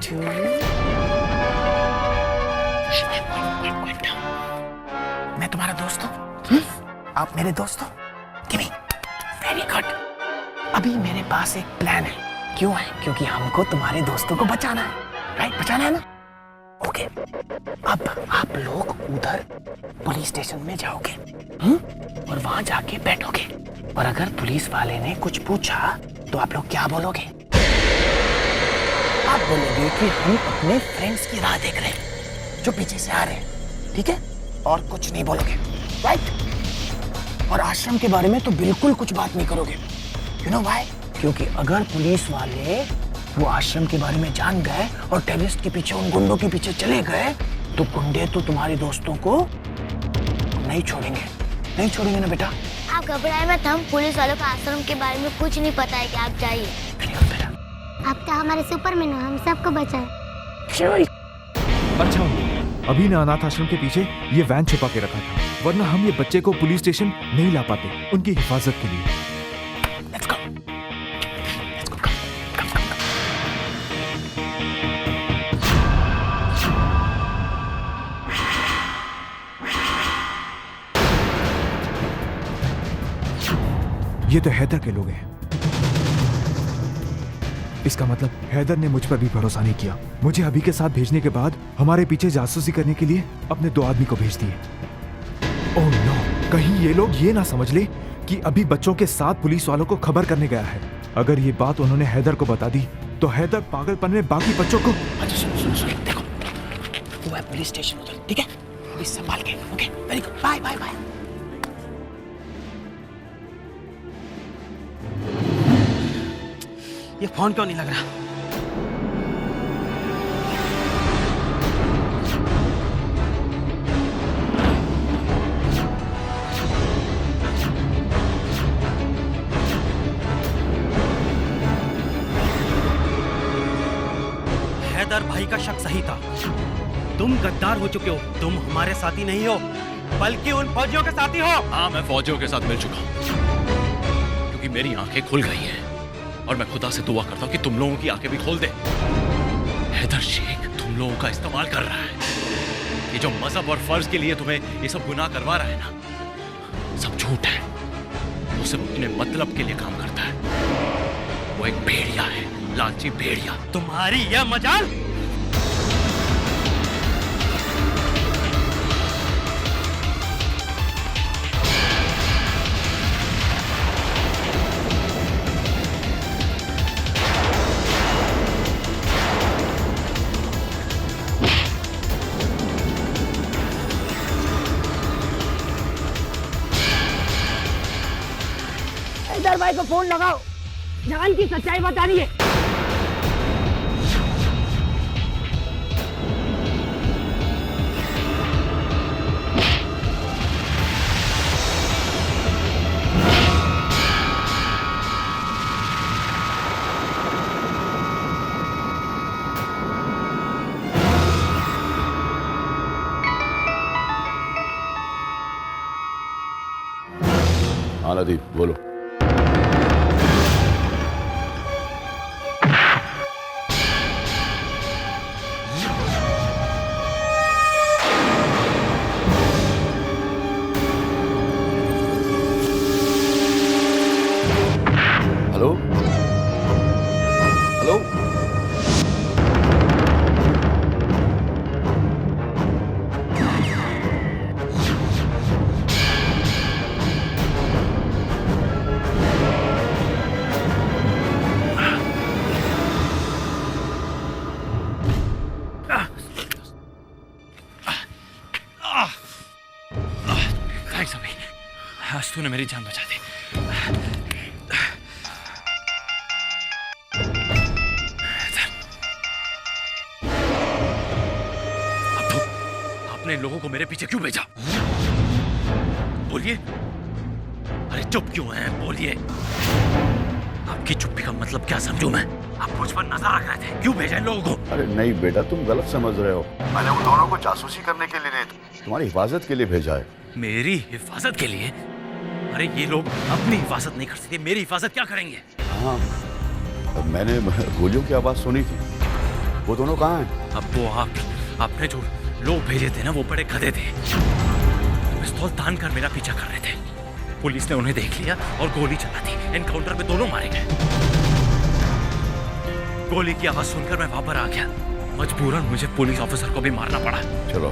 2 मैं तुम्हारा दोस्त हूँ, आप मेरे दोस्त हो। Give me. Very good. अभी मेरे पास एक प्लान है। क्यों है? क्योंकि हमको तुम्हारे दोस्तों को बचाना है, राइट? बचाना है ना? ओके। अब आप लोग उधर पुलिस स्टेशन में जाओगे और वहां जाके बैठोगे, और अगर पुलिस वाले ने कुछ पूछा तो आप लोग क्या बोलोगे? आप बोलोगे कि हम अपने फ्रेंड्स की राह देख रहे हैं जो पीछे से आ रहे हैं, ठीक है? और कुछ नहीं बोलोगे, राइट? और आश्रम के बारे में तो बिल्कुल कुछ बात नहीं करोगे। You know why? क्योंकि अगर पुलिस वाले वो आश्रम के बारे में जान गए और टेररिस्ट के पीछे, उन गुंडों के पीछे चले गए, तो गुंडे तो तुम्हारे दोस्तों को नहीं छोड़ेंगे। नहीं छोड़ेंगे ना बेटा? आप घबराए मत, हम पुलिस वालों को आश्रम के बारे में कुछ नहीं पता है कि आप जाइए। आप तो हमारे सुपरमैन हो, हम सबको बचाएं। अच्छा, अभी ने अनाथ आश्रम के पीछे ये वैन छुपा के रखा था, वरना हम ये बच्चे को पुलिस स्टेशन नहीं ला पाते उनकी हिफाजत के लिए। ये तो हैदर के लोग हैं। इसका मतलब हैदर ने मुझ पर भी भरोसा नहीं किया। मुझे अभी के साथ भेजने के बाद हमारे पीछे जासूसी करने के लिए अपने 2 आदमी को भेज दिए। ओह नो, कहीं ये लोग ये ना समझ ले कि अभी बच्चों के साथ पुलिस वालों को खबर करने गया है। अगर ये बात उन्होंने हैदर को बता दी तो हैदर पागलपन में बाकी बच्चों को। अच्छा सुनो, देखो वो है पुलिस स्टेशन उधर, ठीक है? अभी संभाल के। Okay, very good, bye bye bye. ये फोन क्यों नहीं लग रहा? हैदर भाई का शक सही था। तुम गद्दार हो चुके हो। तुम हमारे साथी नहीं हो, बल्कि उन फौजियों के साथी हो। हाँ, मैं फौजियों के साथ मिल चुका हूं, क्योंकि मेरी आंखें खुल गई हैं और मैं खुदा से दुआ करता हूं कि तुम लोगों की आंखें भी खोल दे। हैदर शेख तुम लोगों का इस्तेमाल कर रहा है। ये जो मजहब और फर्ज के लिए तुम्हें ये सब गुनाह करवा रहा है ना, सब झूठ है। वो सिर्फ अपने मतलब के लिए काम करता है। वो एक भेड़िया है, लालची भेड़िया। तुम्हारी यह मजाल। हैदर भाई को फोन लगाओ, जान की सच्चाई बतानी है। आलादीप बोलो। हेलो हेलो, थैंक्स अभी, आज तूने मेरी जान बचा दी। आपने इन लोगों को मेरे पीछे क्यों भेजा? बोलिए। अरे चुप क्यों हैं? बोलिए। आपकी चुप्पी का मतलब क्या समझूं मैं? आप मुझ पर नजर रख रहे थे, क्यों भेजा इन लोगों को? अरे नहीं बेटा, तुम गलत समझ रहे हो। मैंने उन दोनों को जासूसी करने के लिए नहीं, तुम्हारी हिफाजत के लिए भेजा है। मेरी हिफाजत के लिए? अरे ये लोग अपनी हिफाजत नहीं कर सकते, मेरी हिफाजत क्या करेंगे? हाँ, मैंने गोलियों की आवाज सुनी थी, वो दोनों कहाँ हैं? अब वो आपने जो लोग भेजे थे ना, वो बड़े गधे थे। पिस्तौल तान कर मेरा पीछा कर रहे थे। पुलिस ने उन्हें देख लिया और गोली चला दी। एनकाउंटर में दोनों मारे गए। गोली की आवाज सुनकर मैं वहां पर आ गया। मजबूरन मुझे पुलिस ऑफिसर को भी मारना पड़ा। चलो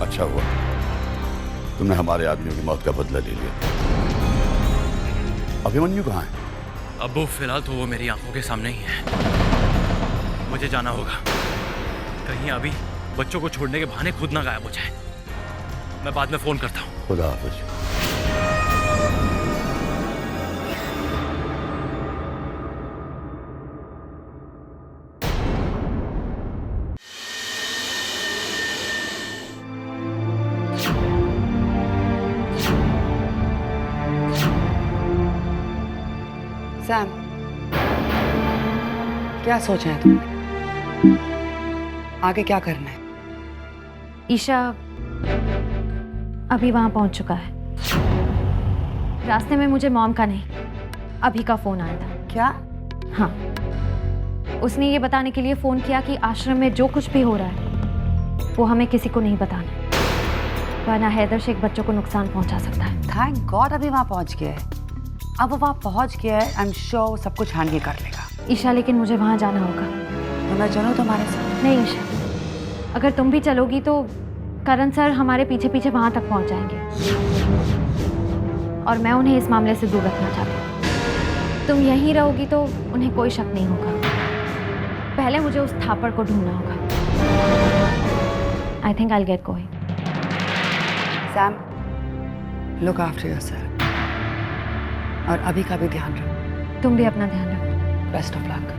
अच्छा हुआ, तुमने हमारे आदमियों की मौत का बदला ले लिया। अभिमन्यु कहाँ है? अब्बू फिलहाल तो वो मेरी आंखों के सामने ही है। मुझे जाना होगा, कहीं अभी बच्चों को छोड़ने के बहाने खुद ना गायब हो जाए। मैं बाद में फोन करता हूँ। खुदा हाफिज। सैम, क्या सोचा है तुमने? आगे क्या करना है? ईशा अभी वहां पहुंच चुका है। रास्ते में मुझे मॉम का नहीं, अभी का फोन आया था। क्या? हाँ, उसने ये बताने के लिए फोन किया कि आश्रम में जो कुछ भी हो रहा है वो हमें किसी को नहीं बताना, वरना हैदर शेख बच्चों को नुकसान पहुंचा सकता है। थैंक गॉड अभी वहाँ पहुँच गया है। अब वो वहाँ पहुँच गया है, आई एम श्योर सब कुछ हैंडल कर लेगा। ईशा लेकिन मुझे वहां जाना होगा। तो मैं चलूँ तुम्हारे साथ? नहीं ईशा, अगर तुम भी चलोगी तो करण सर हमारे पीछे पीछे वहां तक पहुंच जाएंगे और मैं उन्हें इस मामले से दूर रखना चाहती हूँ। तुम यहीं रहोगी तो उन्हें कोई शक नहीं होगा। पहले मुझे उस थापड़ को ढूंढना होगा। I think I will get going. Sam, look after yourself और अभी का भी ध्यान रखो। तुम भी अपना ध्यान रखो। Best of luck.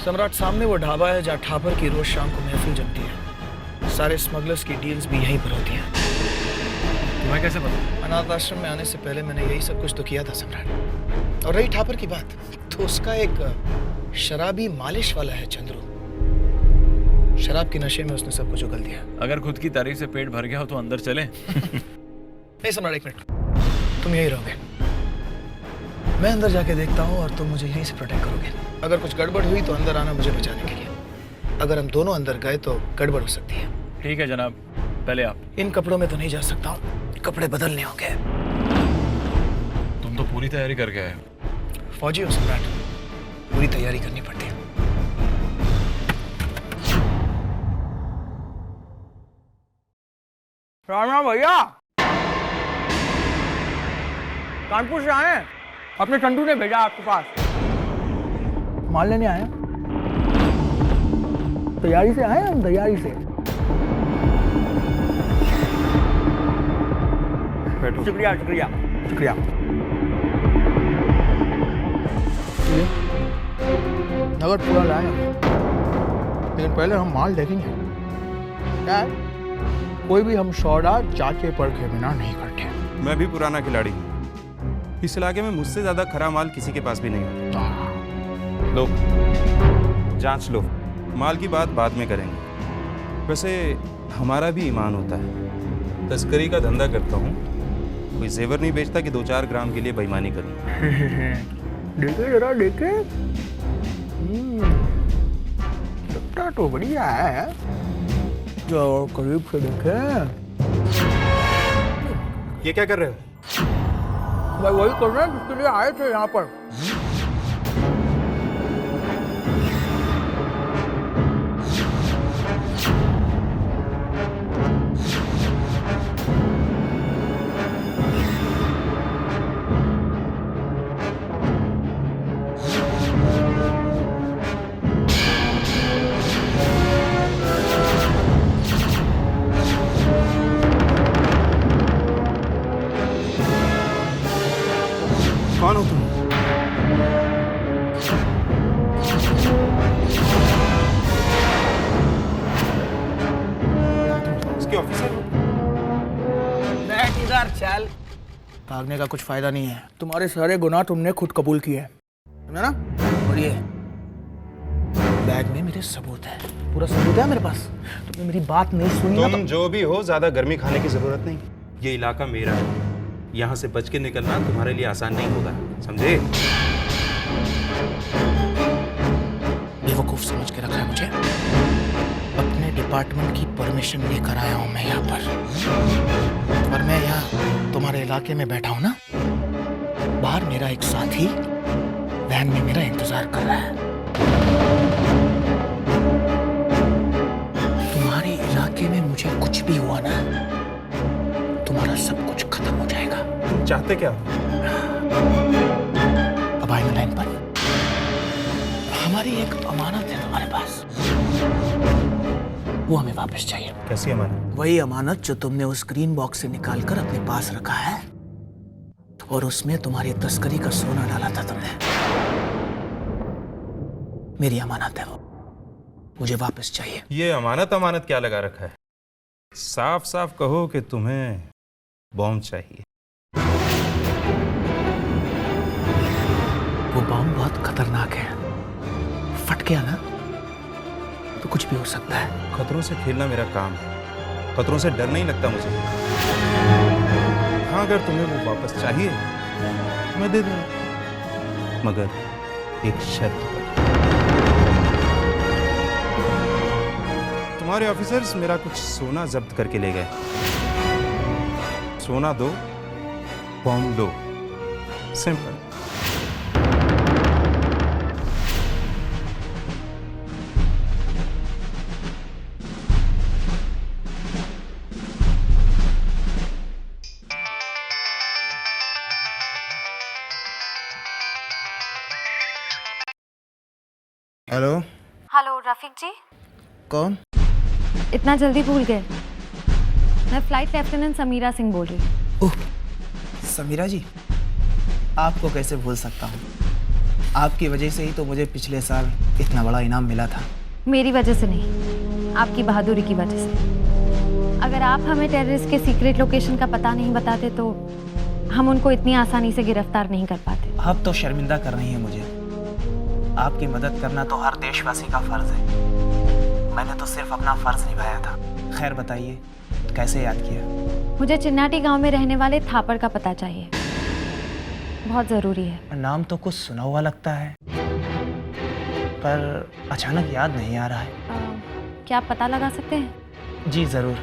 सम्राट, सामने वो ढाबा है जहाँ ठापर की रोज शाम को महफिल जमती है। सारे स्मगलर्स की डील्स भी यहीं पर होती हैं। तुम्हें कैसे पता? अनाथ आश्रम में आने से पहले मैंने यही सब कुछ तो किया था सम्राट। और रही ठापर की बात, तो उसका एक शराबी मालिश वाला है चंद्रू। शराब के नशे में उसने सब कुछ उगल दिया। अगर खुद की तारीफ से पेट भर गया हो तो अंदर चले। नहीं सम्राट, एक मिनट, तुम यहीं रहोगे। मैं अंदर जाके देखता हूँ और तुम मुझे यहीं से प्रोटेक्ट करोगे। अगर कुछ गड़बड़ हुई तो अंदर आना मुझे बचाने के लिए। अगर हम दोनों अंदर गए तो गड़बड़ हो सकती है। ठीक है जनाब, पहले आप। इन कपड़ों में तो नहीं जा सकता हूँ, कपड़े बदलने होंगे। तुम तो पूरी तैयारी करके आए। फौजी हो सम्राट, पूरी तैयारी करनी पड़ती है। राम भैया, कानपुर से आए हैं। अपने चंदू ने भेजा आपके पास। माल लेने आए हैं। तैयारी से आए हम, तैयारी से। शुक्रिया शुक्रिया शुक्रिया। नगद पूरा लाए हैं, लेकिन पहले हम माल देखेंगे। क्या है? कोई भी हम सौदा चाचे परखे बिना नहीं करते। मैं भी पुराना खिलाड़ी हूँ। इस इलाके में मुझसे ज्यादा खरा माल किसी के पास भी नहीं होता। लो, जांच लो। माल की बात बाद में करेंगे। वैसे हमारा भी ईमान होता है। तस्करी का धंधा करता हूँ, कोई जेवर नहीं बेचता कि 2-4 ग्राम के लिए बेईमानी करूँ। देखे जरा, देखे। लगता तो बढ़िया है। जो करीब से देखे। ये क्या कर रहे हो? भाई वही कर रहे हैं जिसके लिए आए थे यहाँ पर। कौन हो तुम? इसके ऑफिसर हो? बैठ इधर, चल। भागने का कुछ फायदा नहीं है। तुम्हारे सारे गुनाह तुमने खुद कबूल किए हैं, समझा ना? और ये बैग में मेरे सबूत है, पूरा सबूत है मेरे पास। तो उसने मेरी बात नहीं सुनी ना तुम जो भी हो, ज्यादा गर्मी खाने की जरूरत नहीं। ये इलाका मेरा है, यहाँ से बच के निकलना तुम्हारे लिए आसान नहीं होगा, समझे? बेवकूफ समझ के रखा है मुझे। अपने डिपार्टमेंट की परमिशन लेकर आया हूं मैं यहाँ पर, और मैं यहाँ तुम्हारे इलाके में बैठा हूं ना। बाहर मेरा एक साथी वैन में मेरा इंतजार कर रहा है। तुम्हारे इलाके में मुझे कुछ भी हुआ ना, तुम्हारा सब कुछ खत्म हो जाएगा। तुम चाहते क्या हो? अब आए ना लाइन पर। हमारी एक अमानत है तुम्हारे पास, वो हमें वापस चाहिए। कैसी अमानत? वही अमानत जो तुमने उस ग्रीन बॉक्स से निकालकर अपने पास रखा है, और उसमें तुम्हारी तस्करी का सोना डाला था तुमने। मेरी अमानत है वो, मुझे वापस चाहिए। ये अमानत क्या लगा रखा है? साफ साफ कहो कि तुम्हें बॉम्ब चाहिए। वो बॉम्ब बहुत खतरनाक है, फट गया ना तो कुछ भी हो सकता है। खतरों से खेलना मेरा काम है, खतरों से डर नहीं लगता मुझे। हाँ, अगर तुम्हें वो वापस चाहिए मैं दे दूंगा, मगर एक शर्त पर। तुम्हारे ऑफिसर्स मेरा कुछ सोना जब्त करके ले गए। सोना दो, बॉम्ब दो, सिंपल। हेलो। हेलो रफीक जी। कौन? इतना जल्दी भूल गए? मैं फ्लाइट लेफ्टिनेंट समीरा सिंह बोल रही हूँ। ओह, समीरा जी, आपको कैसे भूल सकता हूँ? आपकी वजह से ही तो मुझे पिछले साल इतना बड़ा इनाम मिला था। मेरी वजह से नहीं, आपकी बहादुरी की वजह से। अगर आप हमें टेररिस्ट के सीक्रेट लोकेशन का पता नहीं बताते तो हम उनको इतनी आसानी से गिरफ्तार नहीं कर पाते। आप तो शर्मिंदा कर रही हैं मुझे। आपकी मदद करना तो हर देशवासी का फर्ज है। मैंने तो सिर्फ अपना फर्ज निभाया था। खैर बताइए, कैसे याद किया? मुझे चिन्नाटी गांव में रहने वाले थापर का पता चाहिए, बहुत जरूरी है। नाम तो कुछ सुना हुआ लगता है, पर अचानक याद नहीं आ रहा है। क्या आप पता लगा सकते हैं? जी जरूर,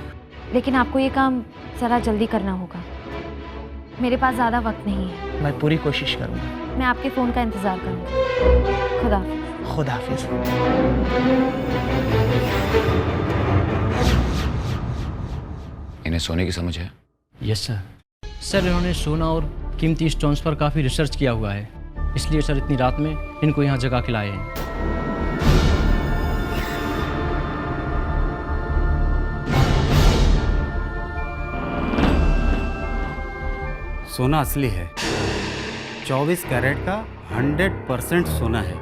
लेकिन आपको ये काम जरा जल्दी करना होगा, मेरे पास ज़्यादा वक्त नहीं है। मैं पूरी कोशिश करूँगा। मैं आपके फ़ोन का इंतज़ार करूँगी। खुदा हाफिज़। खुदा हाफिज़। इन्हें सोने की समझ है? Yes sir. सर इन्होंने सोना और कीमती स्टोन्स पर काफ़ी रिसर्च किया हुआ है, इसलिए सर इतनी रात में इनको यहाँ जगा के लाए हैं। सोना असली है, 24 कैरेट का 100% सोना है।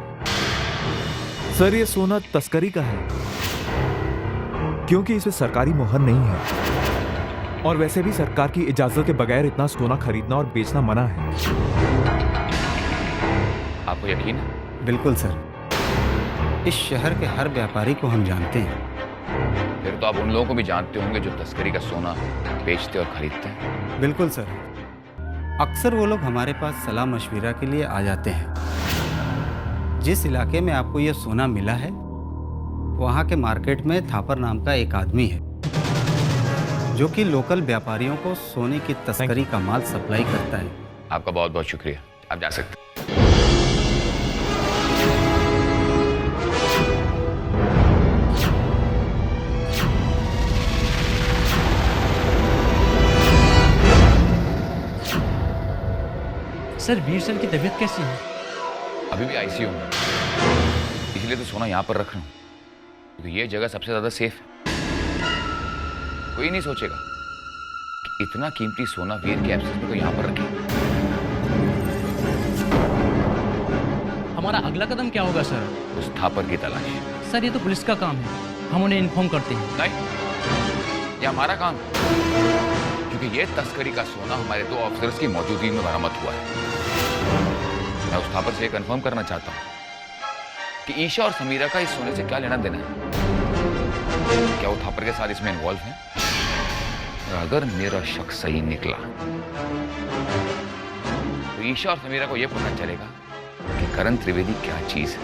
सर ये सोना तस्करी का है, क्योंकि इसमें सरकारी मोहर नहीं है, और वैसे भी सरकार की इजाजत के बगैर इतना सोना खरीदना और बेचना मना है। आपको यकीन है? बिल्कुल सर, इस शहर के हर व्यापारी को हम जानते हैं। फिर तो आप उन लोगों को भी जानते होंगे जो तस्करी का सोना बेचते और खरीदते हैं। बिल्कुल सर, अक्सर वो लोग हमारे पास सलाह मशविरा के लिए आ जाते हैं। जिस इलाके में आपको ये सोना मिला है, वहाँ के मार्केट में थापर नाम का एक आदमी है जो कि लोकल व्यापारियों को सोने की तस्करी का माल सप्लाई करता है। आपका बहुत बहुत शुक्रिया, आप जा सकते हैं। सर वीर सर की तबीयत कैसी है? अभी भी आईसीयू में, इसलिए तो सोना यहाँ पर रख रहा हूँ, क्योंकि ये जगह सबसे ज्यादा सेफ है। कोई नहीं सोचेगा कि इतना कीमती सोना वीर के एब्सेंस में तो यहाँ पर रखे। हमारा अगला कदम क्या होगा सर? उस थापर की तलाश। सर ये तो पुलिस का काम है, हम उन्हें इन्फॉर्म करते हैं। नहीं, ये हमारा काम है, क्योंकि ये तस्करी का सोना हमारे 2 ऑफिसर्स की मौजूदगी में बरामद हुआ है। मैं उस थापर से कंफर्म करना चाहता हूँ कि ईशा और समीरा का इस सोने से क्या लेना देना है। क्या वो थापर के साथ इसमें इन्वॉल्व है? और अगर मेरा शक सही निकला तो ईशा और समीरा को यह पता चलेगा कि करण त्रिवेदी क्या चीज है।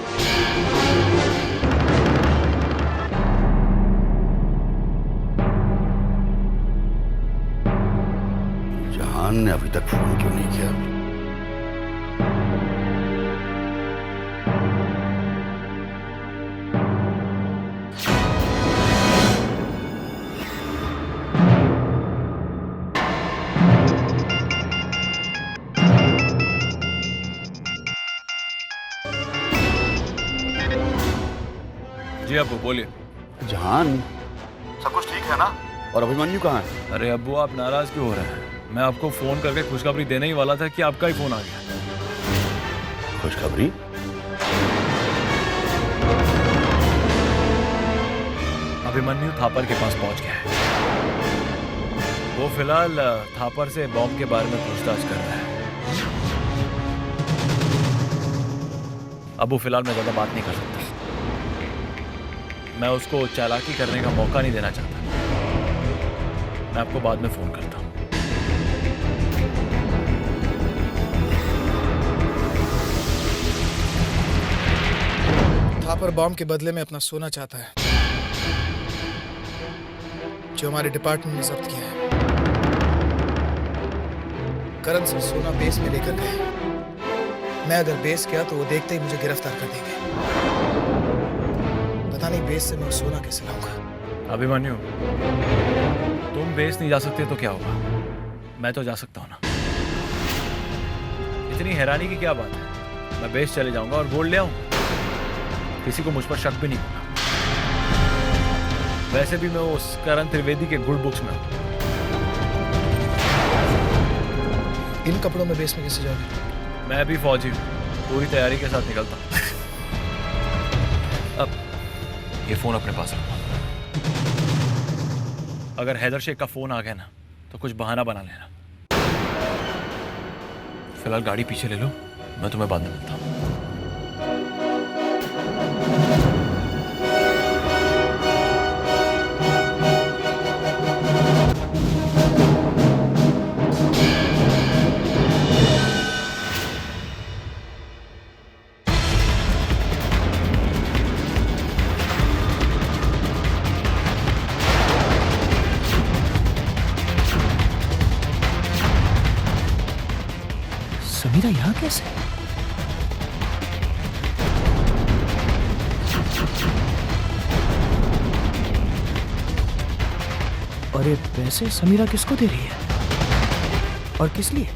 जहान ने अभी तक फोन क्यों नहीं किया? जी अब्बू बोलिए। जहान, सब कुछ ठीक है ना? और अभिमन्यु कहाँ है? अरे अब्बू आप नाराज क्यों हो रहे हैं? मैं आपको फोन करके खुशखबरी देने ही वाला था कि आपका ही फोन आ गया। खुशखबरी? अभिमन्यु थापर के पास पहुंच गया है। वो फिलहाल थापर से बॉम्ब के बारे में पूछताछ कर रहा है। अबू फिलहाल मैं ज्यादा बात नहीं कर सकता। मैं उसको चालाकी करने का मौका नहीं देना चाहता। मैं आपको बाद में फोन करता हूँ। थापर बॉम्ब के बदले में अपना सोना चाहता है, जो हमारे डिपार्टमेंट ने जब्त किया है। करण सिंह सोना बेस में लेकर गए। मैं अगर बेस गया तो वो देखते ही मुझे गिरफ्तार कर देंगे। पता नहीं बेस से मैं सोना कैसे लाऊंगा। अभिमन्यु, तुम बेस नहीं जा सकते तो क्या होगा? मैं तो जा सकता हूँ ना। इतनी हैरानी की क्या बात है? मैं बेस चले जाऊंगा और गोल्ड ले आऊंगा। किसी को मुझ पर शक भी नहीं होगा। वैसे भी मैं उस करण त्रिवेदी के गुड बुक्स में हूं। इन कपड़ों में बेस में कैसे जाओगे? मैं भी फौजी हूँ, पूरी तैयारी के साथ निकलता हूँ। अब ये फोन अपने पास रखो। अगर हैदर शेख का फोन आ गया ना तो कुछ बहाना बना लेना। फिलहाल गाड़ी पीछे ले लो, मैं तुम्हें बाद में मिलता हूँ। समीरा यहाँ कैसे? और ये पैसे समीरा किसको दे रही है और किस लिए?